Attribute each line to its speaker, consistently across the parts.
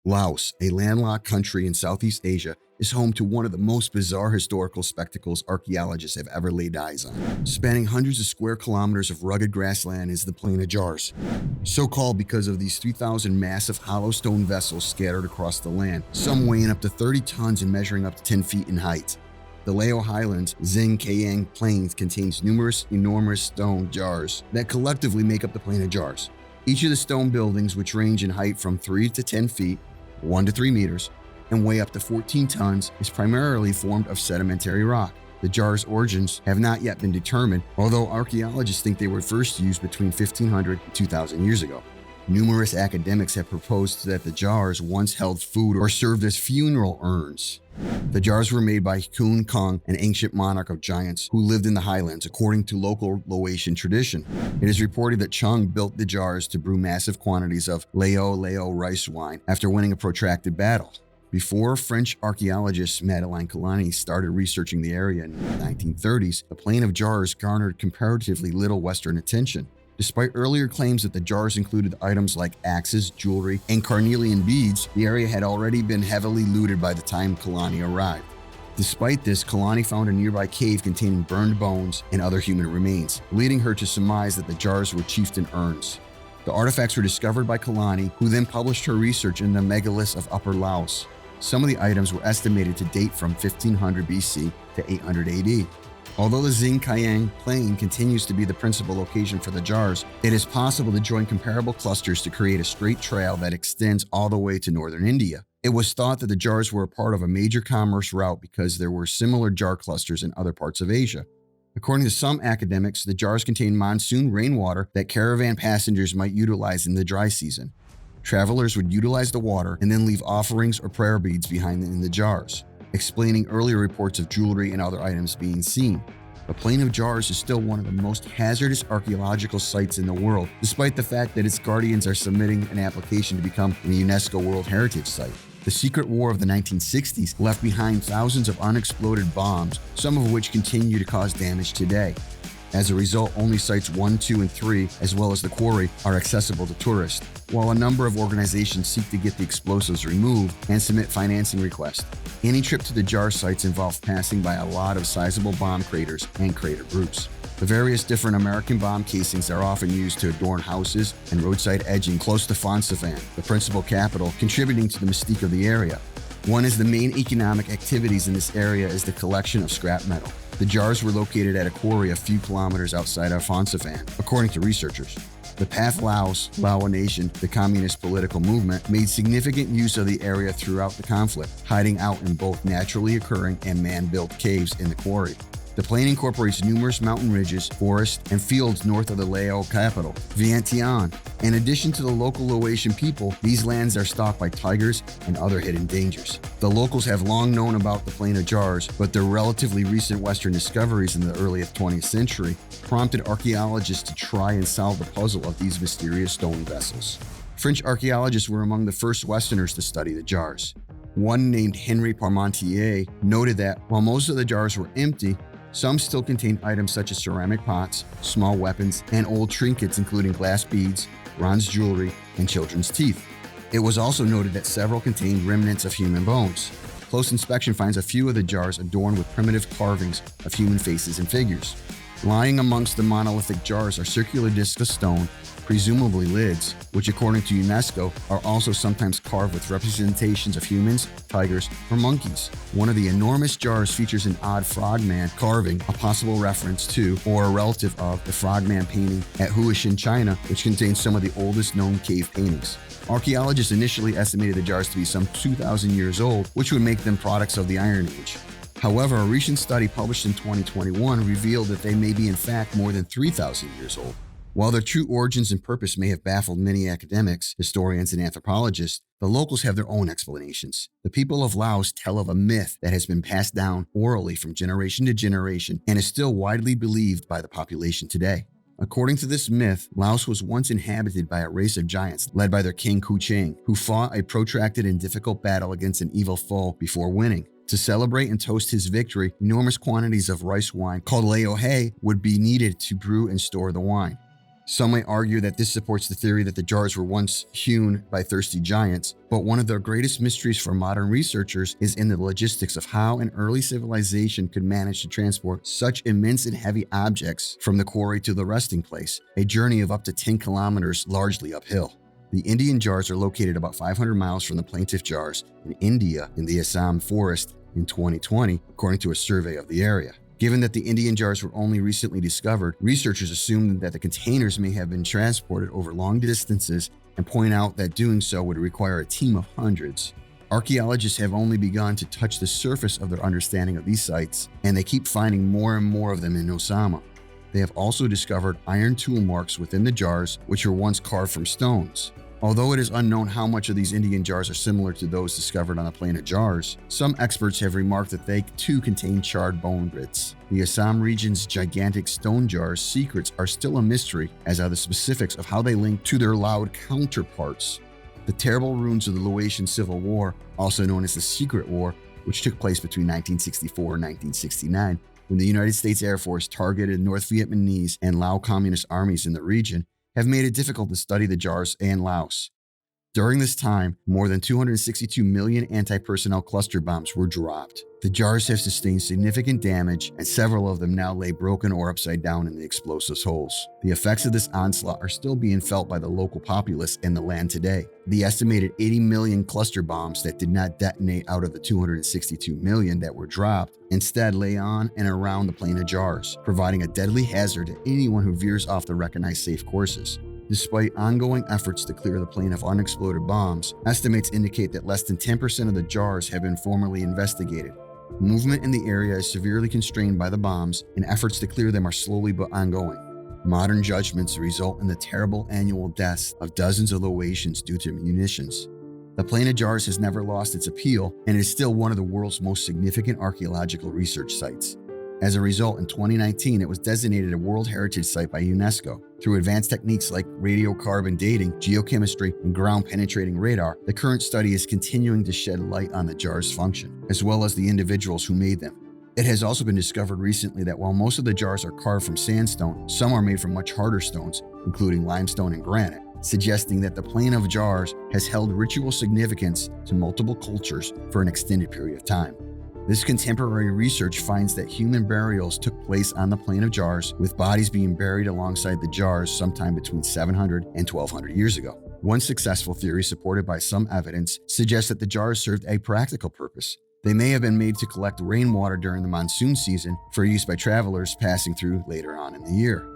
Speaker 1: Laos, a landlocked country in Southeast Asia, is home to one of the most bizarre historical spectacles archaeologists have ever laid eyes on. Spanning hundreds of square kilometers of rugged grassland is the Plain of Jars, so called because of these 3,000 massive hollow stone vessels scattered across the land, some weighing up to 30 tons and measuring up to 10 feet in height. The Lao Highlands Xing Kayang Plains contains numerous enormous stone jars that collectively make up the Plain of Jars. Each of the stone buildings, which range in height from 3 to 10 feet, 1 to 3 meters, and weigh up to 14 tons, is primarily formed of sedimentary rock. The jars' origins have not yet been determined, although archaeologists think they were first used between 1500 and 2000 years ago. Numerous academics have proposed that the jars once held food or served as funeral urns. The jars were made by Kun Kong, an ancient monarch of giants who lived in the highlands, according to local Laotian tradition. It is reported that Chung built the jars to brew massive quantities of Lao rice wine after winning a protracted battle. Before French archaeologist Madeleine Kalani started researching the area in the 1930s, the Plain of Jars garnered comparatively little Western attention. Despite earlier claims that the jars included items like axes, jewelry, and carnelian beads, the area had already been heavily looted by the time Kalani arrived. Despite this, Kalani found a nearby cave containing burned bones and other human remains, leading her to surmise that the jars were chieftain urns. The artifacts were discovered by Kalani, who then published her research in the megaliths of Upper Laos. Some of the items were estimated to date from 1500 BC to 800 AD. Although the Xing Kayang Plain continues to be the principal location for the jars, it is possible to join comparable clusters to create a straight trail that extends all the way to northern India. It was thought that the jars were a part of a major commerce route because there were similar jar clusters in other parts of Asia. According to some academics, the jars contain monsoon rainwater that caravan passengers might utilize in the dry season. Travelers would utilize the water and then leave offerings or prayer beads behind in the jars, explaining earlier reports of jewelry and other items being seen. The Plain of Jars is still one of the most hazardous archaeological sites in the world, despite the fact that its guardians are submitting an application to become a UNESCO World Heritage Site. The secret war of the 1960s left behind thousands of unexploded bombs, some of which continue to cause damage today. As a result, only sites 1, 2, and 3, as well as the quarry, are accessible to tourists, while a number of organizations seek to get the explosives removed and submit financing requests. Any trip to the jar sites involves passing by a lot of sizable bomb craters and crater groups. The various different American bomb casings are often used to adorn houses and roadside edging close to Phnom Penh, the principal capital, contributing to the mystique of the area. One of the main economic activities in this area is the collection of scrap metal. The jars were located at a quarry a few kilometers outside of Phnom Penh, according to researchers. The PATH Laos, Lao Nation, the communist political movement, made significant use of the area throughout the conflict, hiding out in both naturally occurring and man-built caves in the quarry. The plain incorporates numerous mountain ridges, forests, and fields north of the Lao capital, Vientiane. In addition to the local Laotian people, these lands are stalked by tigers and other hidden dangers. The locals have long known about the Plain of Jars, but their relatively recent Western discoveries in the early 20th century prompted archaeologists to try and solve the puzzle of these mysterious stone vessels. French archaeologists were among the first Westerners to study the jars. One named Henri Parmentier noted that while most of the jars were empty, some still contained items such as ceramic pots, small weapons, and old trinkets including glass beads, bronze jewelry, and children's teeth. It was also noted that several contained remnants of human bones. Close inspection finds a few of the jars adorned with primitive carvings of human faces and figures. Lying amongst the monolithic jars are circular discs of stone, presumably lids, which according to UNESCO are also sometimes carved with representations of humans, tigers, or monkeys. One of the enormous jars features an odd frogman carving, a possible reference to or a relative of the frogman painting at Huishan, China, which contains some of the oldest known cave paintings. Archaeologists initially estimated the jars to be some 2,000 years old, which would make them products of the Iron Age. However, a recent study published in 2021 revealed that they may be in fact more than 3,000 years old. While their true origins and purpose may have baffled many academics, historians, and anthropologists, the locals have their own explanations. The people of Laos tell of a myth that has been passed down orally from generation to generation and is still widely believed by the population today. According to this myth, Laos was once inhabited by a race of giants led by their king Kuchang, who fought a protracted and difficult battle against an evil foe before winning. To celebrate and toast his victory, enormous quantities of rice wine called Lao Hay would be needed to brew and store the wine. Some may argue that this supports the theory that the jars were once hewn by thirsty giants, but one of the greatest mysteries for modern researchers is in the logistics of how an early civilization could manage to transport such immense and heavy objects from the quarry to the resting place, a journey of up to 10 kilometers, largely uphill. The Indian jars are located about 500 miles from the plaintiff jars in India in the Assam forest in 2020, according to a survey of the area. Given that the Indian jars were only recently discovered, researchers assume that the containers may have been transported over long distances and point out that doing so would require a team of hundreds. Archaeologists have only begun to touch the surface of their understanding of these sites, and they keep finding more and more of them in Osama. They have also discovered iron tool marks within the jars, which were once carved from stones. Although it is unknown how much of these Indian jars are similar to those discovered on the Plain of Jars, some experts have remarked that they too contain charred bone bits. The Assam region's gigantic stone jars' secrets are still a mystery, as are the specifics of how they link to their loud counterparts. The terrible ruins of the Laotian Civil War, also known as the Secret War, which took place between 1964 and 1969, when the United States Air Force targeted North Vietnamese and Lao communist armies in the region, have made it difficult to study the jars and Laos. During this time, more than 262 million anti-personnel cluster bombs were dropped. The jars have sustained significant damage, and several of them now lay broken or upside down in the explosives holes. The effects of this onslaught are still being felt by the local populace and the land today. The estimated 80 million cluster bombs that did not detonate out of the 262 million that were dropped instead lay on and around the Plain of Jars, providing a deadly hazard to anyone who veers off the recognized safe courses. Despite ongoing efforts to clear the plain of unexploded bombs, estimates indicate that less than 10% of the jars have been formally investigated. Movement in the area is severely constrained by the bombs, and efforts to clear them are slowly but ongoing. Modern judgments result in the terrible annual deaths of dozens of Laotians due to munitions. The Plain of Jars has never lost its appeal and is still one of the world's most significant archaeological research sites. As a result, in 2019, it was designated a World Heritage Site by UNESCO. Through advanced techniques like radiocarbon dating, geochemistry, and ground-penetrating radar, the current study is continuing to shed light on the jars' function, as well as the individuals who made them. It has also been discovered recently that while most of the jars are carved from sandstone, some are made from much harder stones, including limestone and granite, suggesting that the Plain of Jars has held ritual significance to multiple cultures for an extended period of time. This contemporary research finds that human burials took place on the Plain of Jars, with bodies being buried alongside the jars sometime between 700 and 1200 years ago. One successful theory, supported by some evidence, suggests that the jars served a practical purpose. They may have been made to collect rainwater during the monsoon season for use by travelers passing through later on in the year.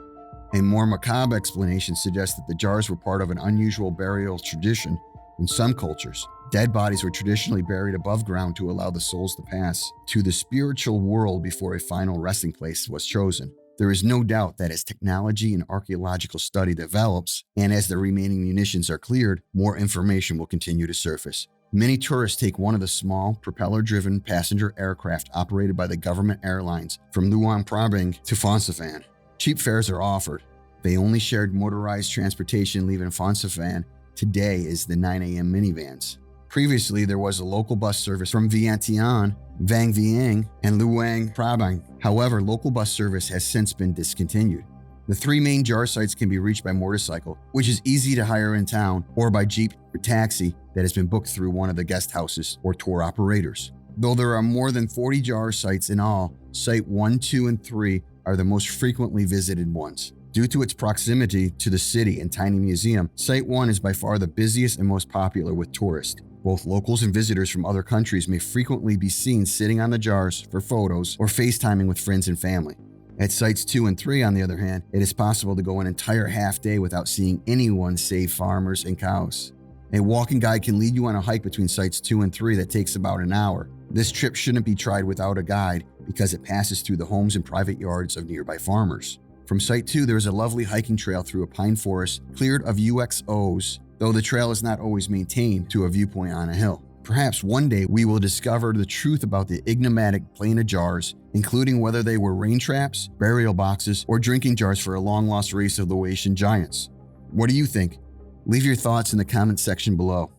Speaker 1: A more macabre explanation suggests that the jars were part of an unusual burial tradition in some cultures. Dead bodies were traditionally buried above ground to allow the souls to pass to the spiritual world before a final resting place was chosen. There is no doubt that as technology and archaeological study develops, and as the remaining munitions are cleared, more information will continue to surface. Many tourists take one of the small, propeller-driven passenger aircraft operated by the government airlines from Luang Prabang to Phnom Penh. Cheap fares are offered. The only shared motorized transportation leaving Phnom Penh today is the 9 a.m. minivans. Previously, there was a local bus service from Vientiane, Vang Vieng, and Luang Prabang. However, local bus service has since been discontinued. The three main jar sites can be reached by motorcycle, which is easy to hire in town, or by jeep or taxi that has been booked through one of the guest houses or tour operators. Though there are more than 40 jar sites in all, Site 1, 2, and 3 are the most frequently visited ones. Due to its proximity to the city and tiny museum, Site 1 is by far the busiest and most popular with tourists. Both locals and visitors from other countries may frequently be seen sitting on the jars for photos or FaceTiming with friends and family. At Sites 2 and 3, on the other hand, it is possible to go an entire half day without seeing anyone save farmers and cows. A walking guide can lead you on a hike between Sites 2 and 3 that takes about an hour. This trip shouldn't be tried without a guide because it passes through the homes and private yards of nearby farmers. From Site 2, there is a lovely hiking trail through a pine forest cleared of UXOs, though the trail is not always maintained to a viewpoint on a hill. Perhaps one day we will discover the truth about the enigmatic Plain of Jars, including whether they were rain traps, burial boxes, or drinking jars for a long-lost race of Laotian giants. What do you think? Leave your thoughts in the comments section below.